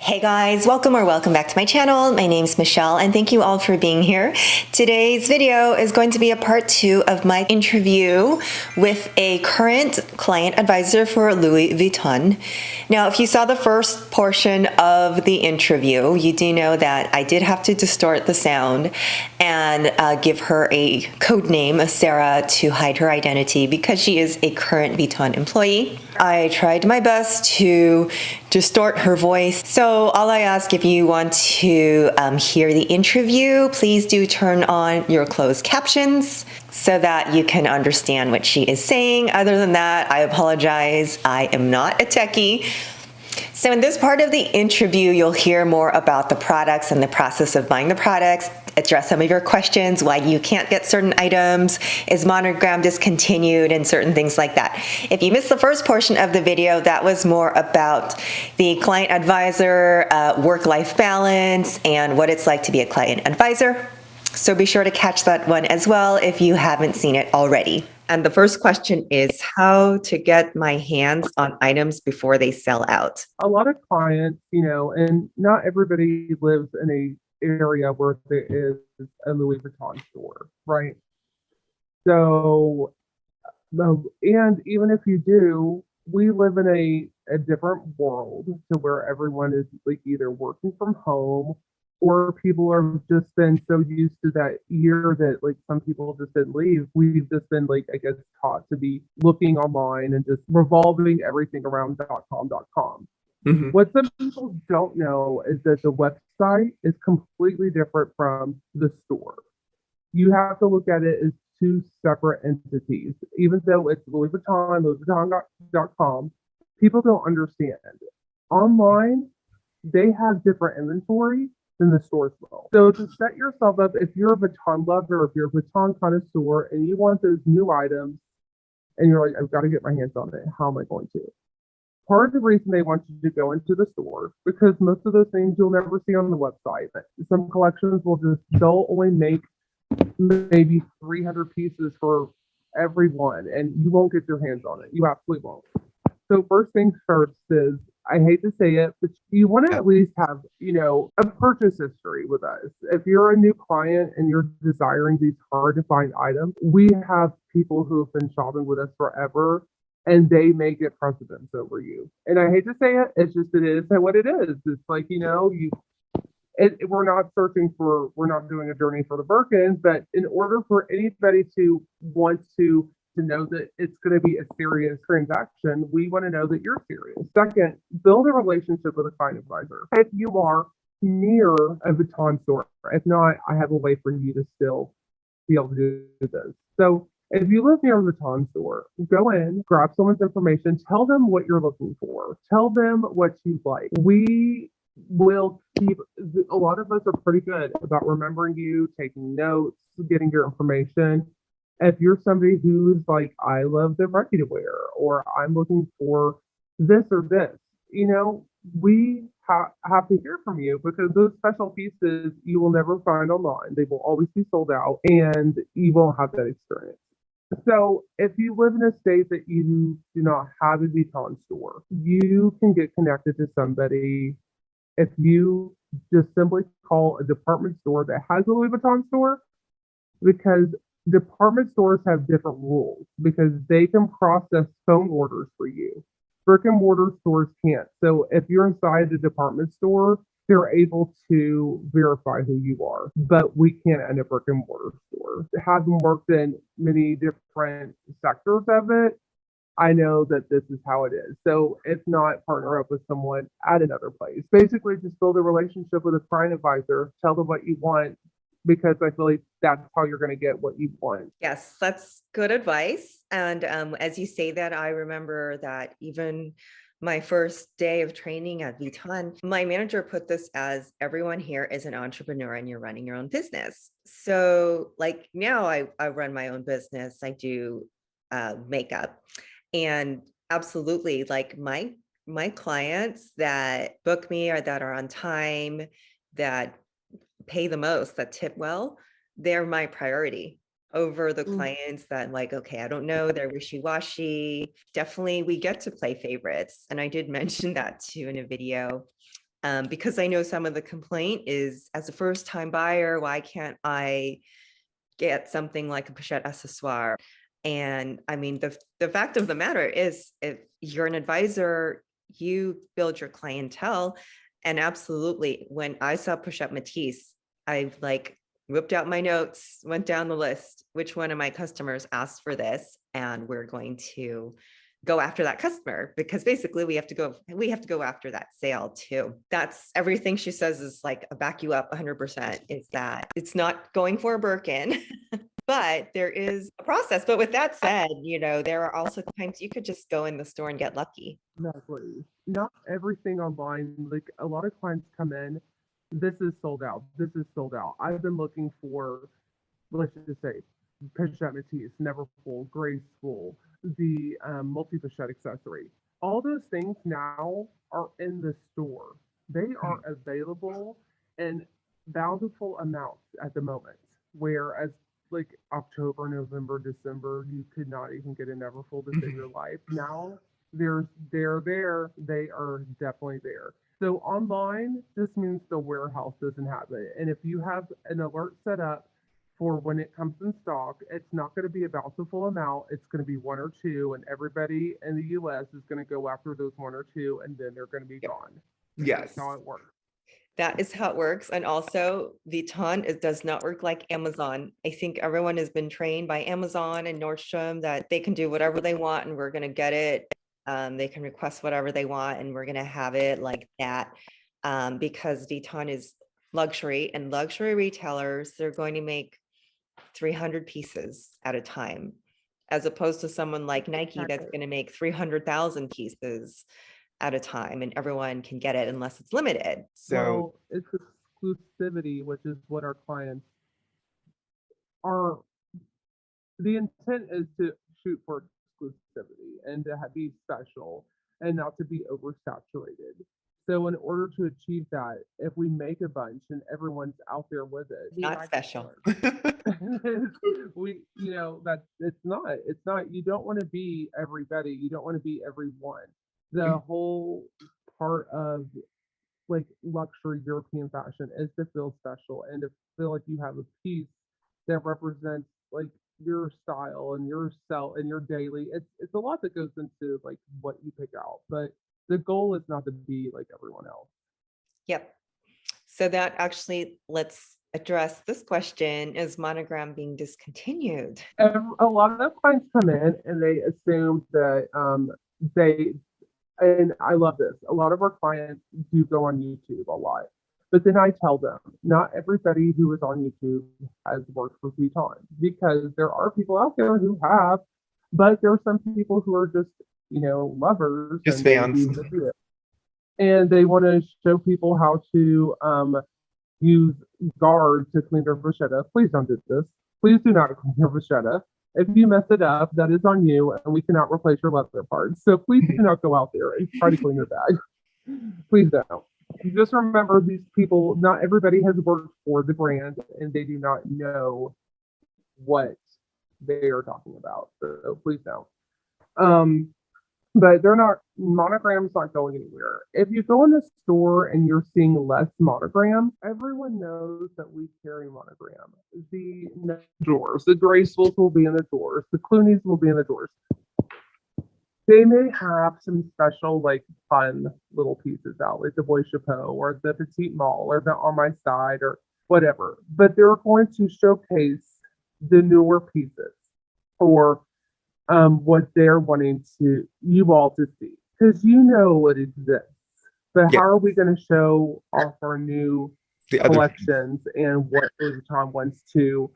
Hey guys, welcome back to my channel. My name's Michelle and thank you all for being here. Today's video is going to be a part 2 of my interview with a current client advisor for Louis Vuitton. Now, if you saw the first portion of the interview, you do know that I did have to distort the sound and give her a code name, Sarah, to hide her identity because she is a current Vuitton employee. I tried my best to distort her voice. So all I ask, if you want to hear the interview, please do turn on your closed captions so that you can understand what she is saying. Other than that, I apologize. I am not a techie. So in this part of the interview, you'll hear more about the products and the process of buying the products, address some of your questions, why you can't get certain items, is Monogram discontinued, and certain things like that. If you missed the first portion of the video, that was more about the client advisor, work-life balance, and what it's like to be a client advisor. So be sure to catch that one as well if you haven't seen it already. And the first question is how to get my hands on items before they sell out. A lot of clients, and not everybody lives in a area where there is a Louis Vuitton store, right? So, and even if you do, we live in a different world to where everyone is like either working from home or people are just been so used to that year that like some people just didn't leave. We've just been like, I guess, taught to be looking online and just revolving everything around .com. Mm-hmm. What some people don't know is that the website is completely different from the store. You have to look at it as two separate entities. Even though it's Louis Vuitton, LouisVuitton.com, people don't understand. Online, they have different inventory than the stores will. So to set yourself up, if you're a Vuitton lover, if you're a Vuitton connoisseur, and you want those new items, and you're like, I've got to get my hands on it, how am I going to? Part of the reason they want you to go into the store, because most of those things you'll never see on the website. Some collections they'll only make maybe 300 pieces for everyone, and you won't get your hands on it. You absolutely won't. So first things first is, I hate to say it, but you want to at least have, a purchase history with us. If you're a new client and you're desiring these hard to find items, we have people who have been shopping with us forever and they may get precedence over you. And I hate to say it, it's just, it is what it is. It's like, we're not doing a journey for the Birkins, but in order for anybody to want to know that it's going to be a serious transaction, we want to know that you're serious. Second, build a relationship with a client advisor. If you are near a Vuitton store, if not, I have a way for you to still be able to do this. So if you live near a Vuitton store, go in, grab someone's information, tell them what you're looking for, tell them what you like. We will keep, a lot of us are pretty good about remembering you, taking notes, getting your information. If you're somebody who's like, I love the ready to wear, or I'm looking for this or this, we have to hear from you, because those special pieces you will never find online. They will always be sold out and you won't have that experience. So if you live in a state that you do not have a Vuitton store, you can get connected to somebody. If you just simply call a department store that has a Louis Vuitton store, because department stores have different rules, because they can process phone orders for you. Brick and mortar stores can't. So if you're inside the department store, they're able to verify who you are, but we can't in a brick and mortar store. Having worked in many different sectors of it, I know that this is how it is. So if not, partner up with someone at another place. Basically, just build a relationship with a client advisor, tell them what you want, because I feel like that's how you're going to get what you want. Yes, that's good advice. And as you say that, I remember that even my first day of training at Vuitton, my manager put this as, everyone here is an entrepreneur and you're running your own business. So like now I run my own business. I do makeup, and absolutely, like my clients that book me or that are on time, that pay the most, that tip well, they're my priority over the clients that like, okay, I don't know, they're wishy-washy. Definitely we get to play favorites. And I did mention that too in a video because I know some of the complaint is, as a first time buyer, why can't I get something like a pochette accessoire? And I mean, the fact of the matter is, if you're an advisor, you build your clientele. And absolutely, when I saw Pochette Matisse, I like whipped out my notes, went down the list, which one of my customers asked for this, and we're going to go after that customer, because basically we have to go after that sale too. That's everything she says is like a back you up 100%, is that it's not going for a Birkin. But there is a process. But with that said, there are also times you could just go in the store and get lucky. Exactly. Not everything online. Like a lot of clients come in, this is sold out. This is sold out. I've been looking for, let's just say, Pochette Matisse, Never Full, Graceful, the multi-pochette accessory. All those things now are in the store. They are available in bountiful amounts at the moment. Whereas like October, November, December, you could not even get a Neverfull to save your life. Now they're there. They are definitely there. So online just means the warehouse doesn't have it. And if you have an alert set up for when it comes in stock, it's not going to be a bountiful amount. It's going to be one or two, and everybody in the US is going to go after those one or two, and then they're going to be gone. Yes. That's how it works. That is how it works. And also Vuitton, it does not work like Amazon. I think everyone has been trained by Amazon and Nordstrom that they can do whatever they want and we're going to get it. They can request whatever they want and we're going to have it like that. Because Vuitton is luxury, and luxury retailers, they're going to make 300 pieces at a time, as opposed to someone like Nike that's going to make 300,000 pieces at a time, and everyone can get it unless it's limited. So it's exclusivity, which is what our clients are. The intent is to shoot for exclusivity and to be special and not to be oversaturated. So in order to achieve that, if we make a bunch and everyone's out there with it, not special. That it's not, you don't want to be everybody. You don't want to be everyone. The whole part of like luxury European fashion is to feel special and to feel like you have a piece that represents like your style and yourself and your daily. It's a lot that goes into like what you pick out, but the goal is not to be like everyone else. Yep. So that actually, let's address this question: is Monogram being discontinued? A lot of clients come in and they assume that and I love this. A lot of our clients do go on YouTube a lot. But then I tell them, not everybody who is on YouTube has worked for Vuitton, because there are people out there who have, but there are some people who are just, lovers. Just fans. And they want to show people how to use guard to clean their vachetta. Please don't do this. Please do not clean your vachetta. If you mess it up, that is on you, and we cannot replace your leather parts. So please do not go out there and try to clean your bag. Please don't. Just remember, these people, not everybody has worked for the brand, and they do not know what they are talking about. So please don't. But Monogram's not going anywhere. If you go in the store and you're seeing less Monogram, everyone knows that we carry Monogram. The drawers, the Gracefuls will be in the drawers, the Clooney's will be in the drawers. They may have some special, like, fun little pieces out, like the Boy Chapeau or the Petite Mall or the On My Side or whatever. But they're going to showcase the newer pieces for what they're wanting you all to see, because what exists. But how are we going to show off our new collections and what Louis Vuitton wants to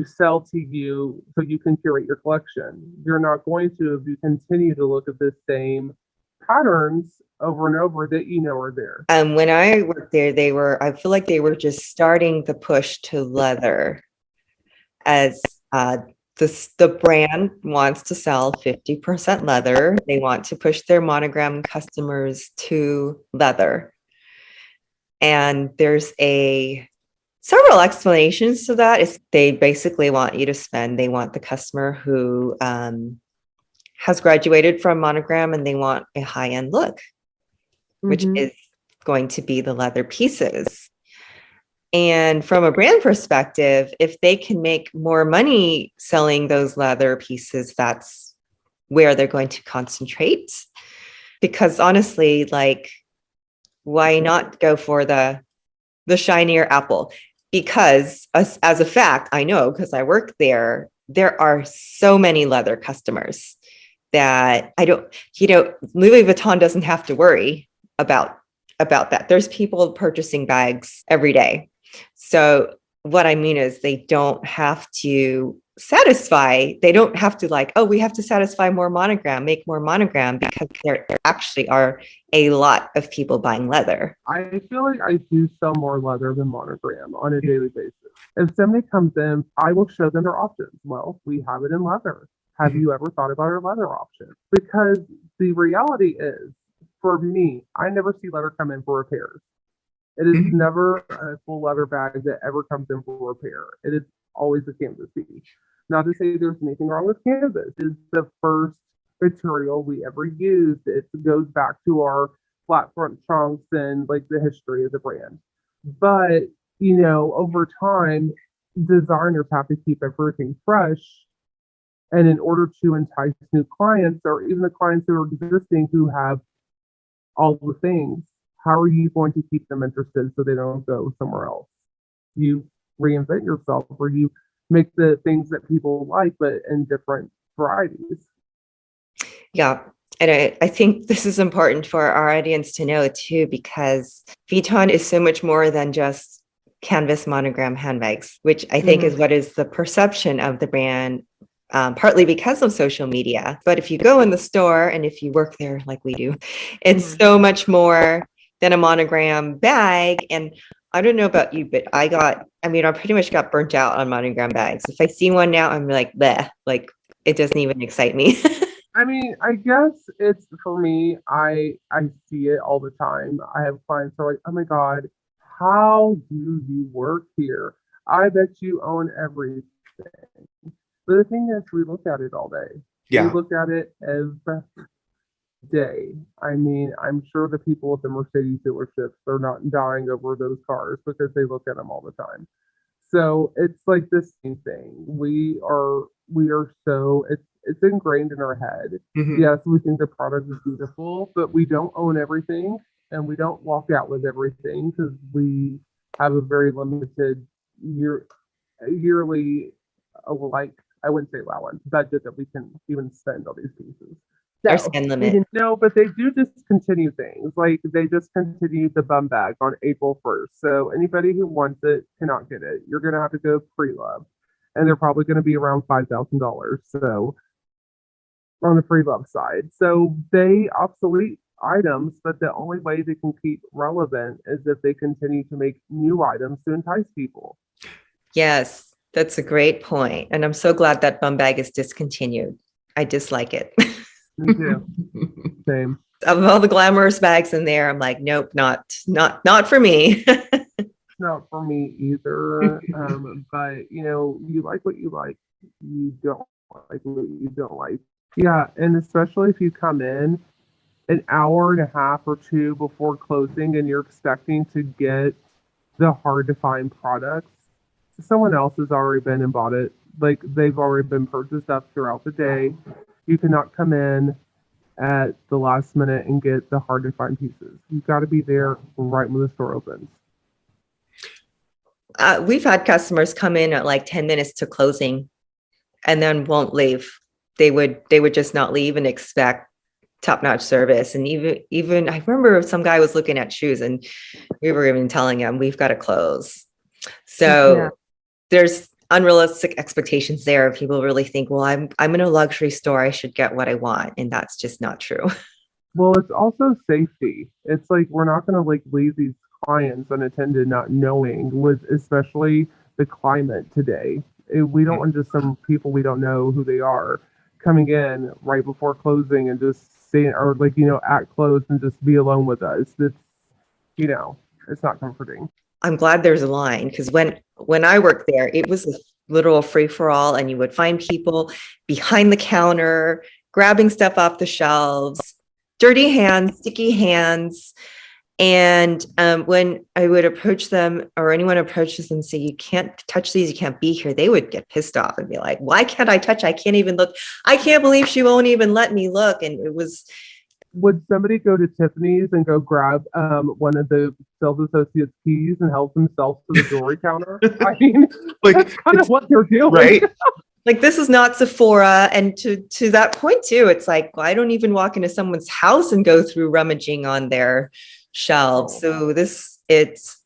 sell to you so you can curate your collection? You're not going to if you continue to look at the same patterns over and over that are there. When I worked there, I feel like they were just starting the push to leather, as the brand wants to sell 50% leather. They want to push their Monogram customers to leather. And there's several explanations to that. They basically want you to spend, they want the customer who has graduated from Monogram and they want a high-end look, which is going to be the leather pieces. And from a brand perspective, if they can make more money selling those leather pieces, that's where they're going to concentrate. Because honestly, like, why not go for the shinier apple? Because as a fact, I know because I work there, there are so many leather customers that I don't, Louis Vuitton doesn't have to worry about that. There's people purchasing bags every day. So what I mean is they don't have to they don't have to like, oh, we have to satisfy more Monogram, make more Monogram, because there actually are a lot of people buying leather. I feel like I do sell more leather than Monogram on a daily basis. If somebody comes in, I will show them their options. Well, we have it in leather. Have you ever thought about our leather option? Because the reality is, for me, I never see leather come in for repairs. It is never a full leather bag that ever comes in for repair. It is always a canvas piece. Not to say there's anything wrong with canvas. It's the first material we ever used. It goes back to our flat front trunks and like the history of the brand. But, over time, designers have to keep everything fresh. And in order to entice new clients, or even the clients who are existing who have all the things, how are you going to keep them interested so they don't go somewhere else? You reinvent yourself, or you make the things that people like, but in different varieties. Yeah. And I think this is important for our audience to know too, because Vuitton is so much more than just canvas Monogram handbags, which I think is what is the perception of the brand, partly because of social media. But if you go in the store and if you work there like we do, it's so much more than a Monogram bag. And I don't know about you, but I pretty much got burnt out on Monogram bags. If I see one now, I'm like, bleh, like it doesn't even excite me. I guess it's, for me, I see it all the time. I have clients who are like, oh my God, how do you work here? I bet you own everything. But the thing is, we look at it all day. We look at it every day. I'm sure the people at the Mercedes dealerships are not dying over those cars because they look at them all the time. So it's like the same thing. We are so, it's ingrained in our head. Yes, we think the product is beautiful, but we don't own everything, and we don't walk out with everything because we have a very limited yearly, like, I wouldn't say allowance, budget that we can even spend on these pieces. Our spend limit. No, but they do discontinue things. Like, they discontinued the bum bag on April 1st. So anybody who wants it cannot get it. You're going to have to go pre-love. And they're probably going to be around $5,000. So on the pre-love side. So they obsolete items, but the only way they can keep relevant is if they continue to make new items to entice people. Yes, that's a great point. And I'm so glad that bum bag is discontinued. I dislike it. Me too. Same. Of all the glamorous bags in there, I'm like, nope, not for me. Not for me either. But you like what you like. You don't like what you don't like. Yeah, and especially if you come in an hour and a half or two before closing and you're expecting to get the hard to find products, someone else has already been and bought it. Like, they've already been purchased up throughout the day. You cannot come in at the last minute and get the hard to find pieces. You've got to be there right when the store opens. We've had customers come in at like 10 minutes to closing and then won't leave. They would just not leave and expect top-notch service. And even I remember some guy was looking at shoes and we were even telling him, we've got to close. So there's unrealistic expectations there. People really think, well, I'm in a luxury store, I should get what I want. And that's just not true. Well, it's also safety. It's like, we're not going to like leave these clients unattended, not knowing, with especially the climate today. We don't want just some people we don't know who they are coming in right before closing and just saying, or like, at close and just be alone with us. It's, it's not comforting. I'm glad there's a line, because when I worked there, it was a literal free for all, and you would find people behind the counter grabbing stuff off the shelves, dirty hands, sticky hands. And when I would approach them, or anyone approaches them and say, you can't touch these, you can't be here, they would get pissed off and be like, why can't I touch? I can't even look. I can't believe she won't even let me look. And it was. Would somebody go to Tiffany's and go grab one of the sales associates' keys and help themselves to the jewelry counter? I mean, Like, that's kind of what they're doing. right? Like, this is not Sephora. And to that point too, it's like, well, I don't even walk into someone's house and go through rummaging on their shelves. So it's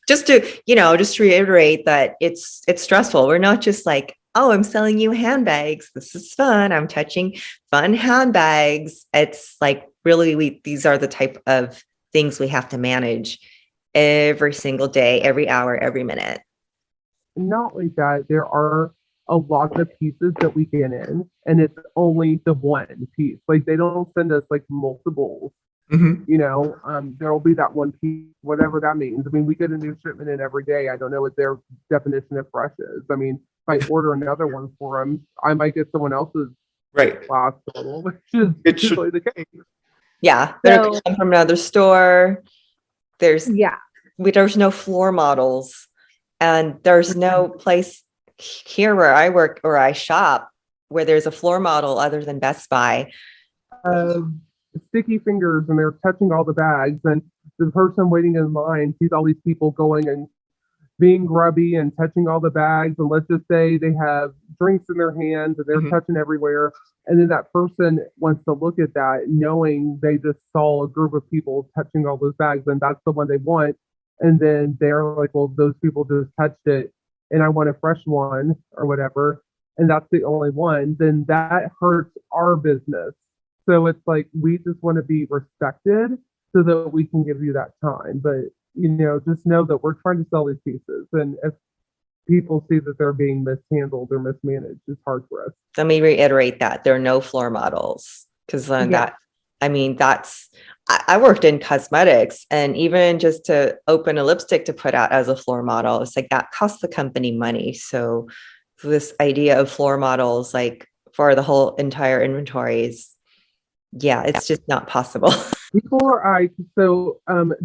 just to reiterate that it's stressful. We're not just like, oh, I'm selling you handbags. This is fun. I'm touching fun handbags. It's like, really, these are the type of things we have to manage every single day, every hour, every minute. Not like that. There are a lot of pieces that we get in, and it's only the one piece. Like, they don't send us like multiples. There'll be that one piece, whatever that means. I mean, we get a new shipment in every day. I don't know what their definition of fresh is. I mean, if I order another one for them, I might get someone else's last total, which is usually the case. Yeah, they're come from another store. There's no floor models, and there's no place here where I work or I shop where there's a floor model other than Best Buy. Sticky fingers, and they're touching all the bags, and the person waiting in line sees all these people going and being grubby and touching all the bags, and let's just say they have drinks in their hands and they're touching everywhere, and then that person wants to look at that knowing they just saw a group of people touching all those bags, and that's the one they want, and then they're like, well, those people just touched it and I want a fresh one or whatever, and that's the only one, then that hurts our business. So it's like, we just want to be respected so that we can give you that time. But, just know that we're trying to sell these pieces. And if people see that they're being mishandled or mismanaged, it's hard for us. Let me reiterate that there are no floor models, because I worked in cosmetics, and even just to open a lipstick to put out as a floor model, it's like that costs the company money. So this idea of floor models, like for the whole entire inventory, is it's just not possible. People are do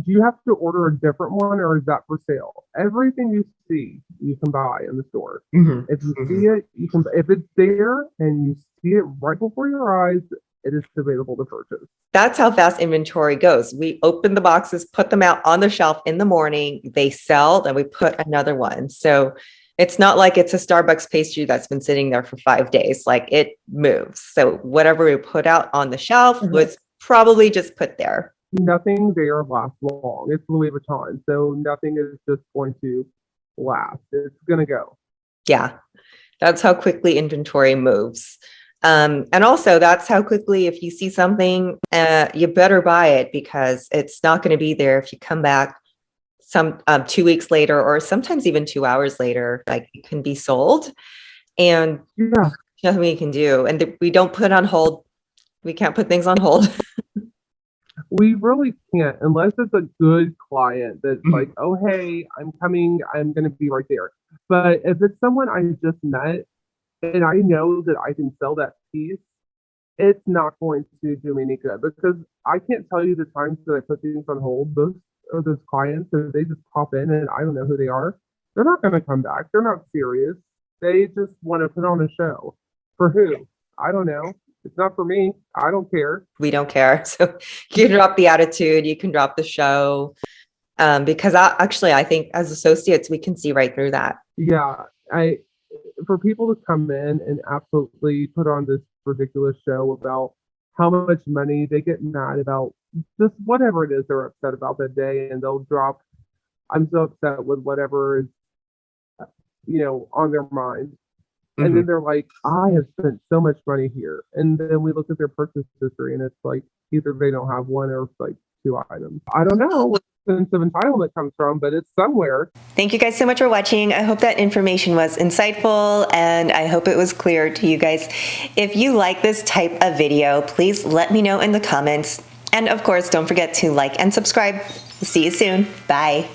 you have to order a different one, or is that for sale? Everything you see, you can buy in the store. If you see it, you can. If it's there and you see it right before your eyes, it is available to purchase. That's how fast inventory goes. We open the boxes, put them out on the shelf in the morning, they sell, then we put another one. So it's not like it's a Starbucks pastry that's been sitting there for 5 days. Like, it moves. So whatever we put out on the shelf was probably just put there. Nothing there lasts long. It's Louis Vuitton. So nothing is just going to last. It's going to go. Yeah. That's how quickly inventory moves. And also that's how quickly, if you see something, you better buy it, because it's not going to be there if you come back 2 weeks later, or sometimes even 2 hours later. Like, it can be sold, and nothing we can do. And we don't put on hold. We can't put things on hold. We really can't, unless it's a good client that's like, oh, hey, I'm coming, I'm going to be right there. But if it's someone I just met and I know that I can sell that piece, it's not going to do me any good, because I can't tell you the times that I put things on hold. Those clients, if they just pop in and I don't know who they are, they're not going to come back. They're not serious. They just want to put on a show. For who? I don't know. It's not for me. I don't care. We don't care. So you can drop the attitude, you can drop the show, because I think as associates, we can see right through that. Yeah. For people to come in and absolutely put on this ridiculous show about how much money, they get mad about just whatever it is they're upset about that day, and they'll drop, I'm so upset with whatever is, on their mind. And then they're like, I have spent so much money here. And then we look at their purchase history, and it's like, either they don't have one or it's like 2 items. I don't know where the sense of entitlement comes from, but it's somewhere. Thank you guys so much for watching. I hope that information was insightful, and I hope it was clear to you guys. If you like this type of video, please let me know in the comments. And of course, don't forget to like and subscribe. See you soon. Bye.